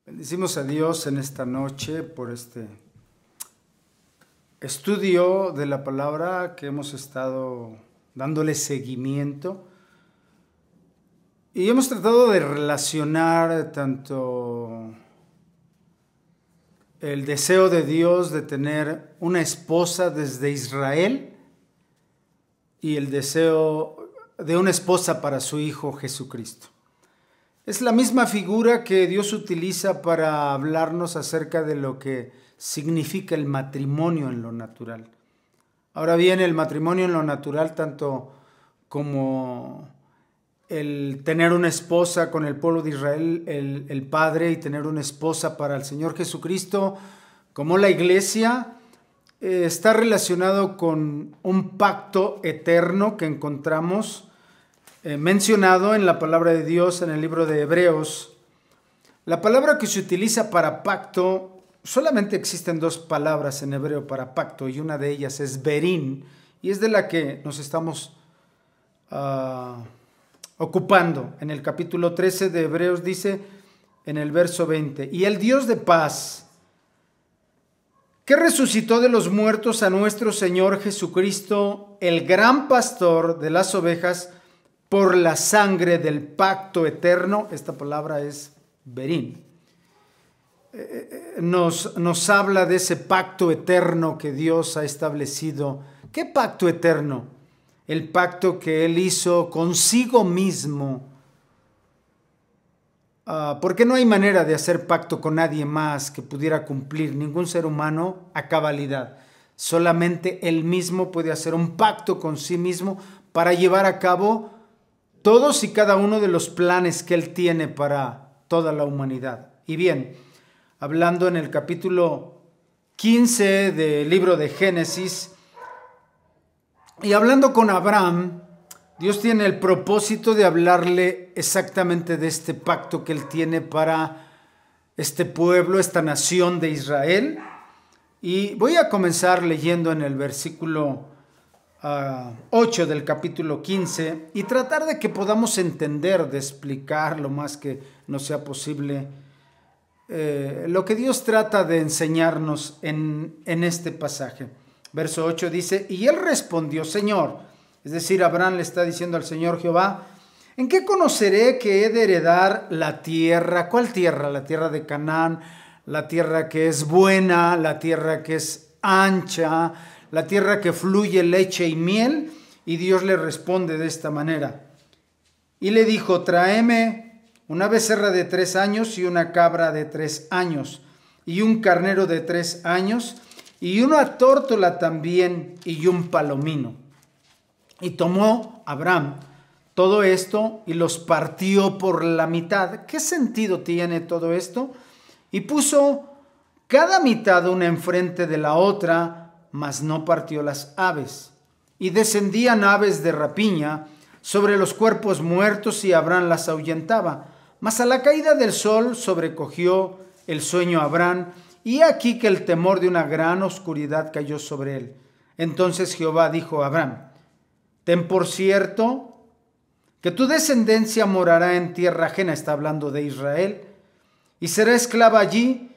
Bendecimos a Dios en esta noche por este estudio de la palabra que hemos estado dándole seguimiento y hemos tratado de relacionar tanto el deseo de Dios de tener una esposa desde Israel y el deseo de una esposa para su Hijo Jesucristo. Es la misma figura que Dios utiliza para hablarnos acerca de lo que significa el matrimonio en lo natural. Ahora bien, el matrimonio en lo natural, tanto como el tener una esposa con el pueblo de Israel, el Padre, y tener una esposa para el Señor Jesucristo, como la iglesia, está relacionado con un pacto eterno que encontramos mencionado en la palabra de Dios en el libro de Hebreos. La palabra que se utiliza para pacto, solamente existen dos palabras en hebreo para pacto y una de ellas es berín y es de la que nos estamos ocupando. En el capítulo 13 de Hebreos dice en el verso 20: y el Dios de paz, que resucitó de los muertos a nuestro Señor Jesucristo, el gran pastor de las ovejas, por la sangre del pacto eterno. Esta palabra es berín. Nos habla de ese pacto eterno que Dios ha establecido. ¿Qué pacto eterno? El pacto que Él hizo consigo mismo. Porque no hay manera de hacer pacto con nadie más que pudiera cumplir ningún ser humano a cabalidad. Solamente Él mismo puede hacer un pacto con sí mismo para llevar a cabo todos y cada uno de los planes que Él tiene para toda la humanidad. Y bien, hablando en el capítulo 15 del libro de Génesis, y hablando con Abraham, Dios tiene el propósito de hablarle exactamente de este pacto que Él tiene para este pueblo, esta nación de Israel. Y voy a comenzar leyendo en el versículo 8 del capítulo 15 y tratar de que podamos entender, de explicar lo más que nos sea posible lo que Dios trata de enseñarnos en este pasaje. Verso 8 dice: y él respondió: Señor, es decir, Abraham le está diciendo al Señor Jehová, ¿en qué conoceré que he de heredar la tierra? ¿Cuál tierra? La tierra de Canaán, la tierra que es buena, la tierra que es ancha, la tierra que fluye leche y miel. Y Dios le responde de esta manera. Y le dijo: tráeme una becerra de 3 años y una cabra de 3 años y un carnero de 3 años y una tórtola también y un palomino. Y tomó Abraham todo esto y los partió por la mitad. ¿Qué sentido tiene todo esto? Y puso cada mitad una enfrente de la otra, mas no partió las aves. Y descendían aves de rapiña sobre los cuerpos muertos y Abraham las ahuyentaba. Mas a la caída del sol sobrecogió el sueño a Abraham, y aquí que el temor de una gran oscuridad cayó sobre él. Entonces Jehová dijo a Abraham: ten por cierto que tu descendencia morará en tierra ajena, está hablando de Israel, y será esclava allí,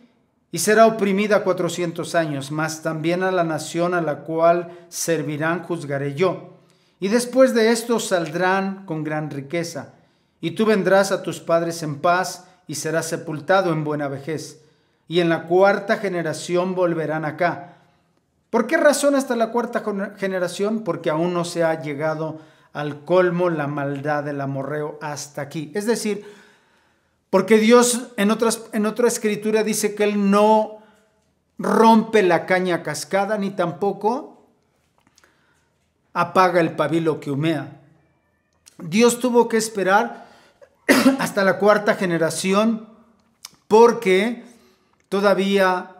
y será oprimida 400 años, mas también a la nación a la cual servirán juzgaré yo. Y después de esto saldrán con gran riqueza, y tú vendrás a tus padres en paz, y serás sepultado en buena vejez. Y en la 4ª generación volverán acá. ¿Por qué razón hasta la 4ª generación? Porque aún no se ha llegado al colmo la maldad del amorreo hasta aquí. Es decir, porque Dios en otra escritura dice que Él no rompe la caña cascada ni tampoco apaga el pabilo que humea. Dios tuvo que esperar hasta la 4ª generación porque todavía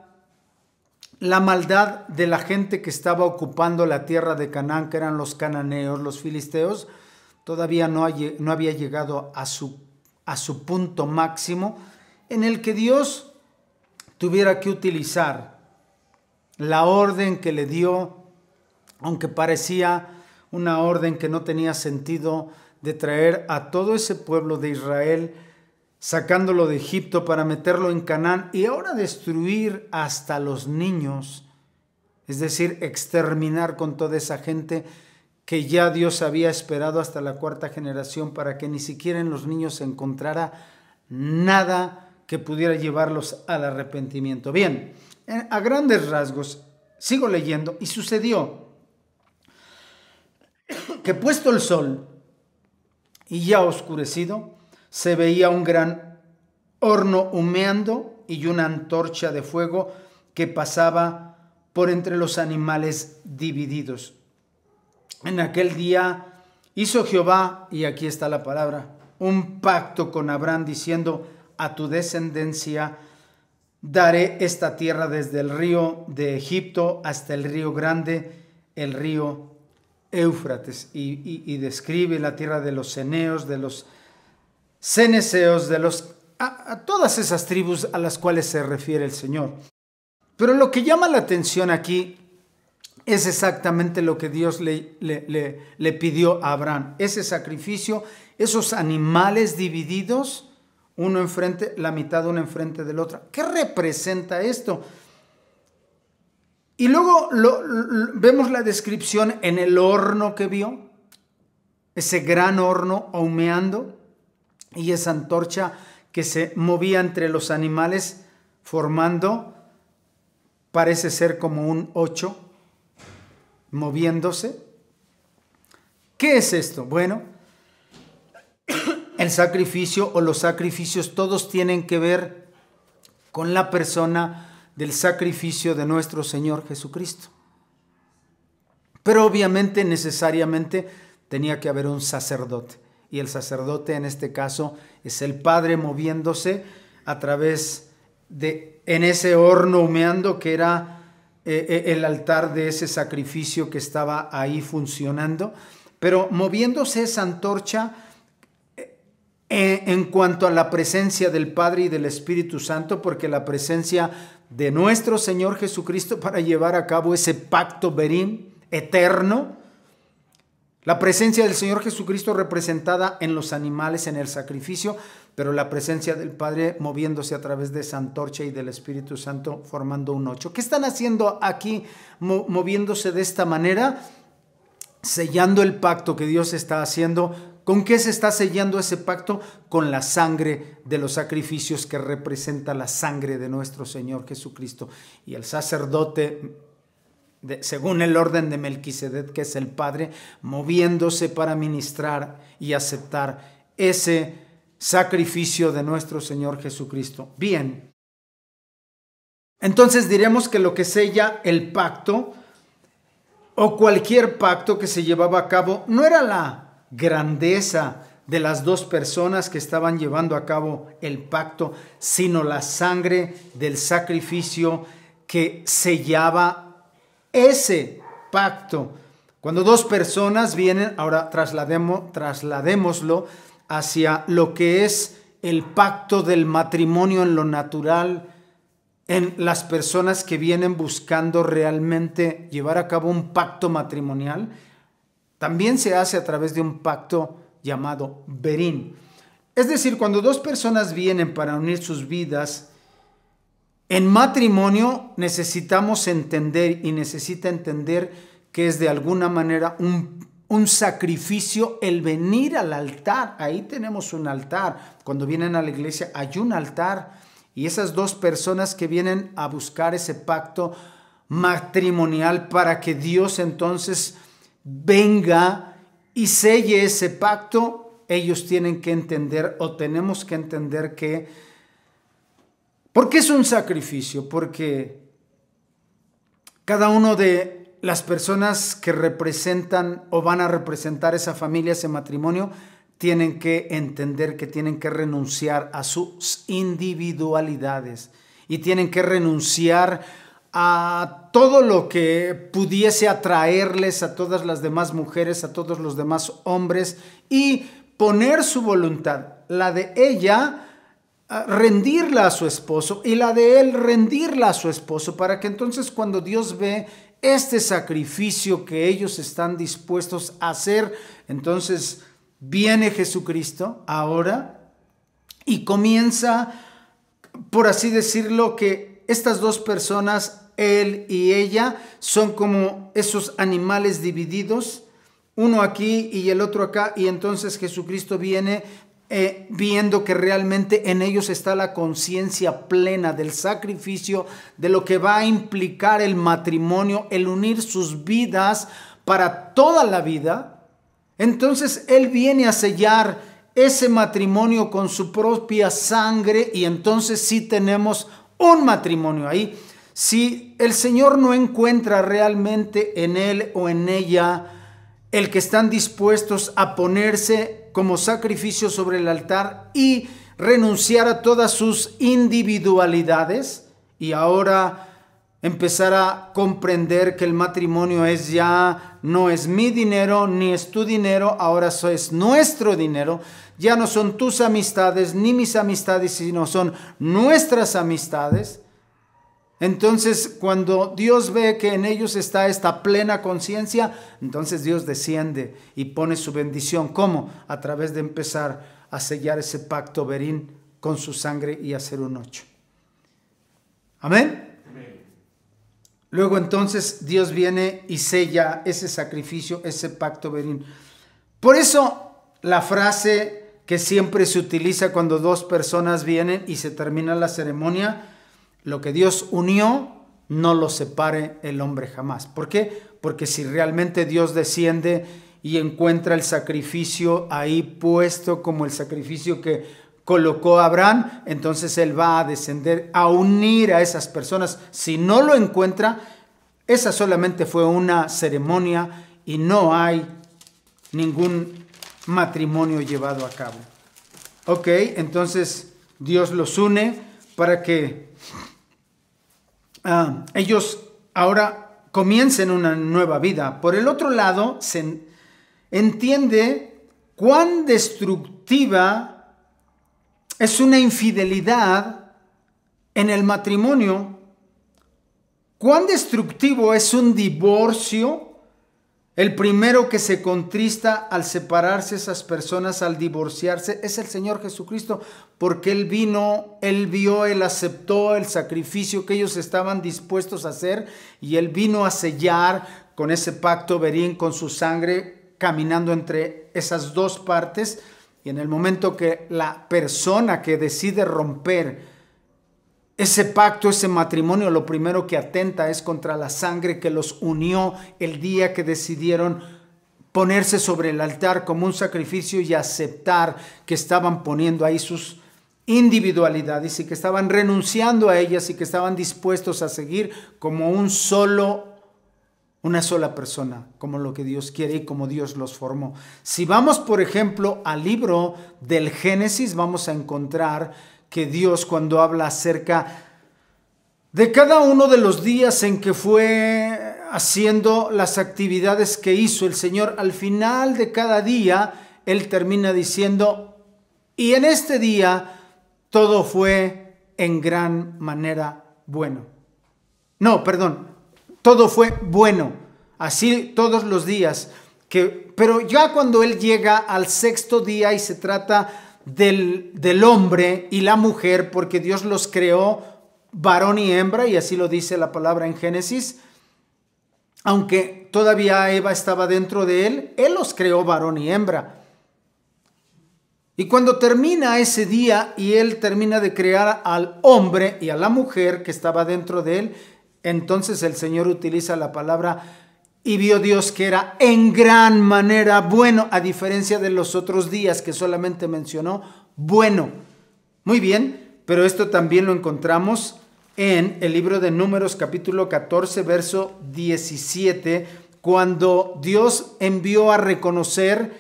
la maldad de la gente que estaba ocupando la tierra de Canaán, que eran los cananeos, los filisteos, todavía no había llegado a su punto máximo en el que Dios tuviera que utilizar la orden que le dio, aunque parecía una orden que no tenía sentido, de traer a todo ese pueblo de Israel sacándolo de Egipto para meterlo en Canaán y ahora destruir hasta los niños, es decir, exterminar con toda esa gente que ya Dios había esperado hasta la 4ª generación para que ni siquiera en los niños se encontrara nada que pudiera llevarlos al arrepentimiento. Bien, a grandes rasgos, sigo leyendo, y sucedió que puesto el sol y ya oscurecido, se veía un gran horno humeando y una antorcha de fuego que pasaba por entre los animales divididos. En aquel día hizo Jehová, y aquí está la palabra, un pacto con Abraham diciendo: a tu descendencia daré esta tierra desde el río de Egipto hasta el río grande, el río Éufrates. Y describe la tierra de los ceneos, de los ceneseos, a todas esas tribus a las cuales se refiere el Señor. Pero lo que llama la atención aquí es exactamente lo que Dios le pidió a Abraham. Ese sacrificio, esos animales divididos, uno enfrente, la mitad uno enfrente del otro. ¿Qué representa esto? Y luego vemos la descripción en el horno que vio, ese gran horno humeando y esa antorcha que se movía entre los animales formando, parece ser como un 8, moviéndose. ¿Qué es esto? Bueno, el sacrificio o los sacrificios todos tienen que ver con la persona del sacrificio de nuestro Señor Jesucristo. Pero obviamente, necesariamente, tenía que haber un sacerdote. Y el sacerdote en este caso es el Padre moviéndose a través de, en ese horno humeando que era el altar de ese sacrificio que estaba ahí funcionando. Pero moviéndose esa antorcha en cuanto a la presencia del Padre y del Espíritu Santo, porque la presencia de nuestro Señor Jesucristo para llevar a cabo ese pacto berín eterno, la presencia del Señor Jesucristo representada en los animales, en el sacrificio, pero la presencia del Padre moviéndose a través de esa antorcha y del Espíritu Santo formando un 8. ¿Qué están haciendo aquí moviéndose de esta manera? Sellando el pacto que Dios está haciendo. ¿Con qué se está sellando ese pacto? Con la sangre de los sacrificios que representa la sangre de nuestro Señor Jesucristo. Y el sacerdote, según el orden de Melquisedec, que es el Padre, moviéndose para ministrar y aceptar ese sacrificio de nuestro Señor Jesucristo. Bien, entonces diremos que lo que sella el pacto o cualquier pacto que se llevaba a cabo no era la grandeza de las dos personas que estaban llevando a cabo el pacto, sino la sangre del sacrificio que sellaba ese pacto. Cuando dos personas vienen, ahora trasladémoslo hacia lo que es el pacto del matrimonio en lo natural, en las personas que vienen buscando realmente llevar a cabo un pacto matrimonial. También se hace a través de un pacto llamado berín. Es decir, cuando dos personas vienen para unir sus vidas, en matrimonio necesitamos entender y necesita entender que es de alguna manera un sacrificio el venir al altar. Ahí tenemos un altar. Cuando vienen a la iglesia hay un altar y esas dos personas que vienen a buscar ese pacto matrimonial para que Dios entonces venga y selle ese pacto, ellos tienen que entender o tenemos que entender que ¿por qué es un sacrificio? Porque cada uno de las personas que representan o van a representar esa familia, ese matrimonio, tienen que entender que tienen que renunciar a sus individualidades y tienen que renunciar a todo lo que pudiese atraerles a todas las demás mujeres, a todos los demás hombres y poner su voluntad, la de ella, rendirla a su esposo y la de él rendirla a su esposo, para que entonces cuando Dios ve este sacrificio que ellos están dispuestos a hacer, entonces viene Jesucristo ahora Y comienza, por así decirlo, que estas dos personas, él y ella, son como esos animales divididos, uno aquí y el otro acá, y entonces Jesucristo viene viendo que realmente en ellos está la conciencia plena del sacrificio, de lo que va a implicar el matrimonio, el unir sus vidas para toda la vida. Entonces Él viene a sellar ese matrimonio con su propia sangre, y entonces sí tenemos un matrimonio ahí. Si el Señor no encuentra realmente en él o en ella el que están dispuestos a ponerse como sacrificio sobre el altar y renunciar a todas sus individualidades, y ahora empezar a comprender que el matrimonio es ya, no es mi dinero ni es tu dinero, ahora eso es nuestro dinero. Ya no son tus amistades ni mis amistades, sino son nuestras amistades. Entonces, cuando Dios ve que en ellos está esta plena conciencia, entonces Dios desciende y pone su bendición. ¿Cómo? A través de empezar a sellar ese pacto verín con su sangre y hacer un 8. ¿Amén? Amén. Luego entonces Dios viene y sella ese sacrificio, ese pacto verín. Por eso la frase que siempre se utiliza cuando dos personas vienen y se termina la ceremonia: lo que Dios unió, no lo separe el hombre jamás. ¿Por qué? Porque si realmente Dios desciende y encuentra el sacrificio ahí puesto como el sacrificio que colocó a Abraham, entonces Él va a descender a unir a esas personas. Si no lo encuentra, esa solamente fue una ceremonia y no hay ningún matrimonio llevado a cabo. Ok, entonces Dios los une para que ellos ahora comiencen una nueva vida. Por el otro lado, se entiende cuán destructiva es una infidelidad en el matrimonio, cuán destructivo es un divorcio. El primero que se contrista al separarse esas personas, al divorciarse, es el Señor Jesucristo, porque Él vino, Él vio, Él aceptó el sacrificio que ellos estaban dispuestos a hacer, y Él vino a sellar con ese pacto verín, con su sangre, caminando entre esas dos partes. Y en el momento que la persona que decide romper ese pacto, ese matrimonio, lo primero que atenta es contra la sangre que los unió el día que decidieron ponerse sobre el altar como un sacrificio y aceptar que estaban poniendo ahí sus individualidades y que estaban renunciando a ellas y que estaban dispuestos a seguir como una sola persona, como lo que Dios quiere y como Dios los formó. Si vamos, por ejemplo, al libro del Génesis, vamos a encontrar que Dios, cuando habla acerca de cada uno de los días en que fue haciendo las actividades que hizo el Señor, al final de cada día, Él termina diciendo: y en este día todo fue en gran manera bueno. No, perdón, todo fue bueno, así todos los días. Pero ya cuando Él llega al sexto día y se trata del hombre y la mujer, porque Dios los creó varón y hembra, y así lo dice la palabra en Génesis, aunque todavía Eva estaba dentro de Él, Él los creó varón y hembra. Y cuando termina ese día y Él termina de crear al hombre y a la mujer que estaba dentro de Él, entonces el Señor utiliza la palabra: y vio Dios que era en gran manera bueno, a diferencia de los otros días que solamente mencionó bueno. Muy bien, pero esto también lo encontramos en el libro de Números capítulo 14, verso 17, cuando Dios envió a reconocer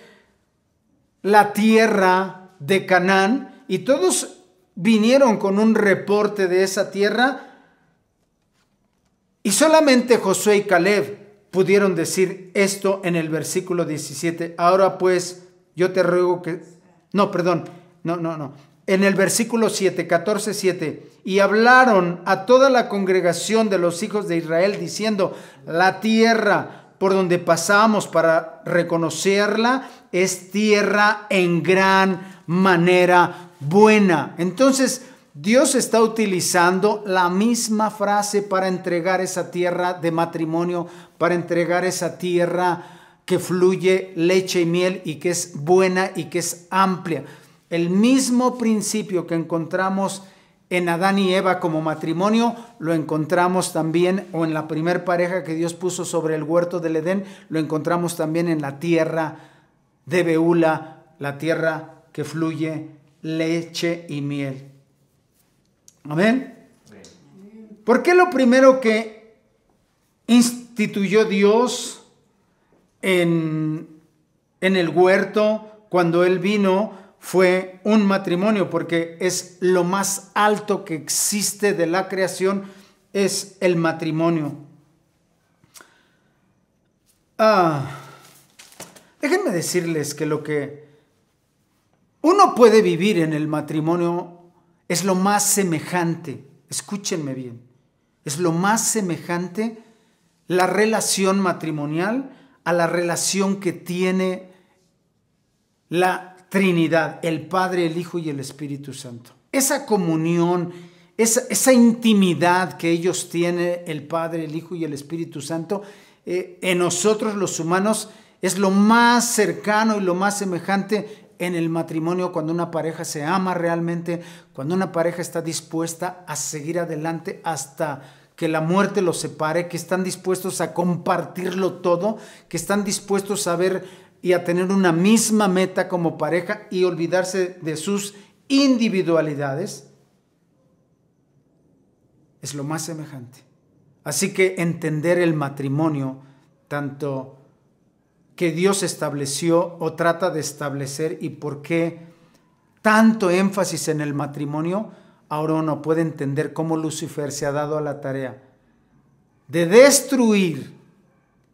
la tierra de Canaán, y todos vinieron con un reporte de esa tierra, y solamente Josué y Caleb pudieron decir esto en el versículo 17. Ahora pues, yo te ruego que... En el versículo 7, 14, 7. Y hablaron a toda la congregación de los hijos de Israel diciendo: la tierra por donde pasamos para reconocerla es tierra en gran manera buena. Entonces, Dios está utilizando la misma frase para entregar esa tierra de matrimonio, para entregar esa tierra que fluye leche y miel y que es buena y que es amplia. El mismo principio que encontramos en Adán y Eva como matrimonio, lo encontramos también, o en la primer pareja que Dios puso sobre el huerto del Edén, lo encontramos también en la tierra de Beula, la tierra que fluye leche y miel. Amén. ¿Por qué lo primero que instituyó Dios en el huerto cuando Él vino fue un matrimonio? Porque es lo más alto que existe de la creación, es el matrimonio. Déjenme decirles que lo que uno puede vivir en el matrimonio es lo más semejante, escúchenme bien, es lo más semejante la relación matrimonial a la relación que tiene la Trinidad, el Padre, el Hijo y el Espíritu Santo. Esa comunión, esa intimidad que ellos tienen, el Padre, el Hijo y el Espíritu Santo, en nosotros los humanos es lo más cercano y lo más semejante en el matrimonio, cuando una pareja se ama realmente, cuando una pareja está dispuesta a seguir adelante hasta que la muerte los separe, que están dispuestos a compartirlo todo, que están dispuestos a ver y a tener una misma meta como pareja y olvidarse de sus individualidades, es lo más semejante. Así que entender el matrimonio, tanto que Dios estableció o trata de establecer, y por qué tanto énfasis en el matrimonio, ahora uno puede entender cómo Lucifer se ha dado a la tarea de destruir.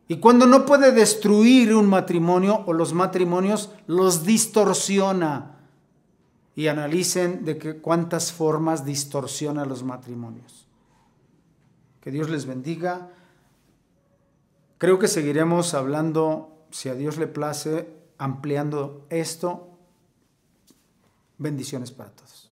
Y cuando no puede destruir un matrimonio o los matrimonios, los distorsiona. Y analicen de cuántas formas distorsiona los matrimonios. Que Dios les bendiga. Creo que seguiremos hablando, si a Dios le place, ampliando esto. Bendiciones para todos.